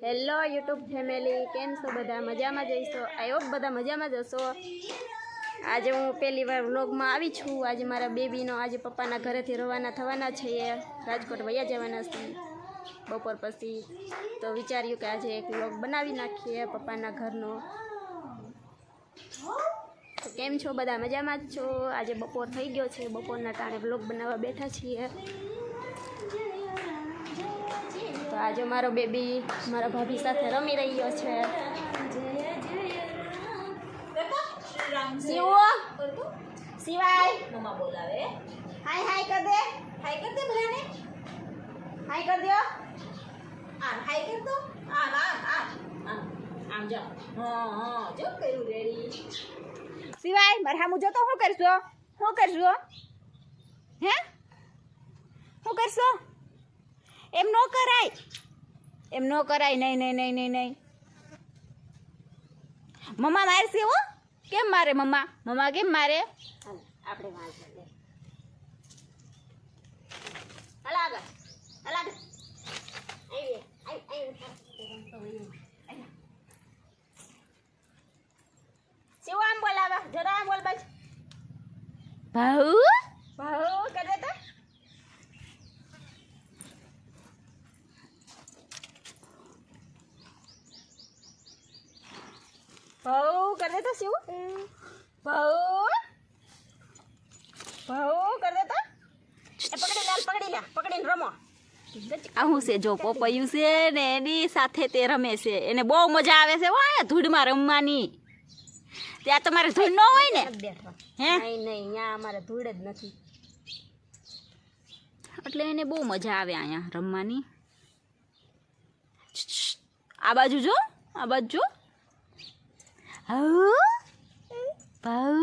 Hello YouTube family, કેમ છો બધા? મજામાં જઈશો? આઈ હોપ બધા મજામાં જશો. આજે હું પહેલી વાર વ્લોગમાં આવી છું. આજે મારા બેબીનો આજે પપ્પાના ઘરેથી રવાના થવાના છીએ, રાજકોટ વયા જવાના છીએ બપોર પછી. તો વિચાર્યું કે આજે એક વ્લોગ બનાવી નાખીએ પપ્પાના ઘરનો. તો કેમ છો બધા? મજામાં જ છો? આજે બપોર થઈ ગયો છે, બપોરના ટાણે વ્લોગ બનાવવા બેઠા છીએ. તો આજે મારો બેબી મારા ભાભી સાથે રમી રહ્યો છે. સિવાય મમ્મા બોલાવે. હાય હાય કર દે, હાય કર દે બધાને, હાય કર દો. આમ હાય કર દો. આમ આમ આમ આમ આમ જો. હા જો કર્યું રેડી. સિવાય મારે હામું જો તો શું કરશો? શું કરશો? હે શું કરશો? એમ નો કરાય, એમ નો કરાય. નહીં નહીં નહીં નહીં નહીં. મમ્મા મારશે હો. કેમ મારે મમ્મા? મમ્મા કેમ મારે? આપણે વાંચે લે. હાલ આગળ, હાલ આગળ. આઈ આઈ શિવ આમ બોલાવા જરા આમ બોલ બસ. ભાઉ ભાઉ કરે તો ભાઉ कर देता शिव. भाऊ भाऊ कर देता. પકડી લે પકડીને રમો. આ હું છે જો પોપૈયું છે ને એની સાથે તે રમે છે. એને બહુ મજા આવે છે વાય ધૂળમાં રમવાની. ત્યાં તમારે ધૂળ ન હોય ને? હે નહીં નહીં, અહીંયા અમારે ધૂળ જ નથી, એટલે એને બહુ મજા આવે અહીંયા રમવાની. આ બાજુ જો, આ બાજુ જો. ભાઉ ભાઉ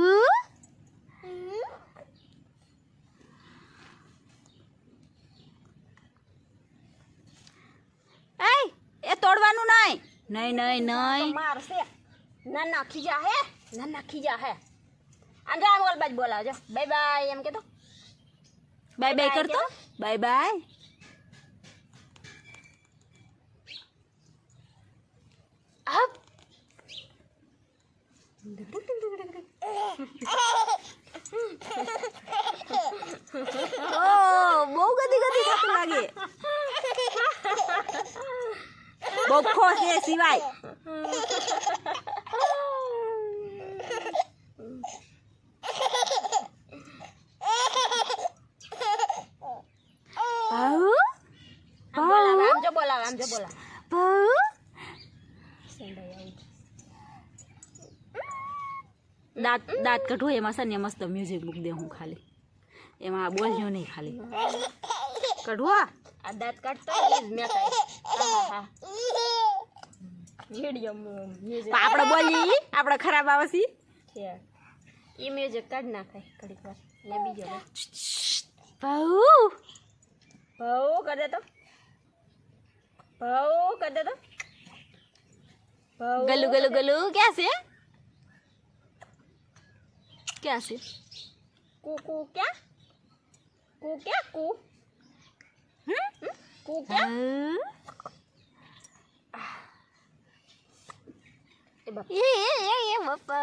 એ તોડવાનું નહીં. નહીં નહીં નહીં મારશે. ના ના ખીજા હે, ના ના ખીજા હે. અંજા બોલ બાજ બોલાવજો. બાય બાય એમ કે તો બાય બાય કરતો. Bye bye. અપ બહુ ગદી ગદી થતું લાગે. બહુ ખોશ છે સિવાય. આમ જો બોલાવ, આમ જો બોલાવ. ભાઉ દાંત દાંત કઢો એમાં છે ને મસ્ત મ્યુઝિક મૂકી દે હું ખાલી. એમાં બોલજો નહીં ખાલી. કઢવો આ દાંત કાઢતો મેં હા વિડિયો મ્યુઝિક આપણે બોલી આપણે ખરાબ આવસી છે. એ મ્યુઝિક કાઢ નાખાય ઘડીક વાર. ને બીજો ભાઉ ભાઉ કર દે તો. ભાઉ કર દે તો. ભાઉ ગલુ ગલુ ગલુ ક્યાં છે? क्या से कू कू क्या कू क्या कू कू क्या ये बापा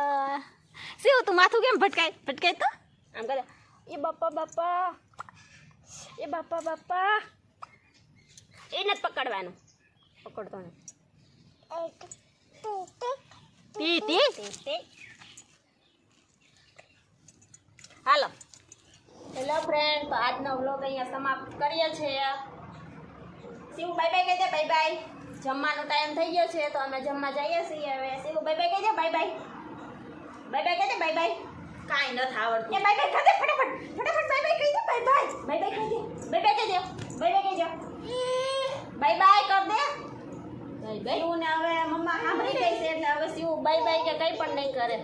से તું માથું કેમ ભટકાય ભટકાય તો આમ કરે. એ બાપા બાપા, એ બાપા બાપા. એને જ પકડવાનું, પકડતો ને. તી તી હાલો. હેલો ફ્રેન્ડ, તો આજનો વ્લોગ અહીંયા સમાપ્ત કરીએ છીએ. શિવ બાય બાય કહી દે. Bye bye. જમવાનો ટાઈમ થઈ ગયો છે તો અમે જમવા જઈએ છીએ હવે. શિવ બાય બાય કહી દે. Bye bye. બાય બાય કહી દે. Bye by. કાંઈ નથી આવડતું. એ બાય બાય કહી દે ફટાફટ ફટાફટ. બાય બાય કહી દે. Bye bye. બાય બાય કહી દે. બાય બાય કહી દે. બાય બાય કહી દે. બાય બાય કર દે. Bye by. શિવને હવે મમ્મા સાંભળી ગઈ છે એટલે હવે શિવ બાય બાય કે કંઈ પણ નહીં કરે.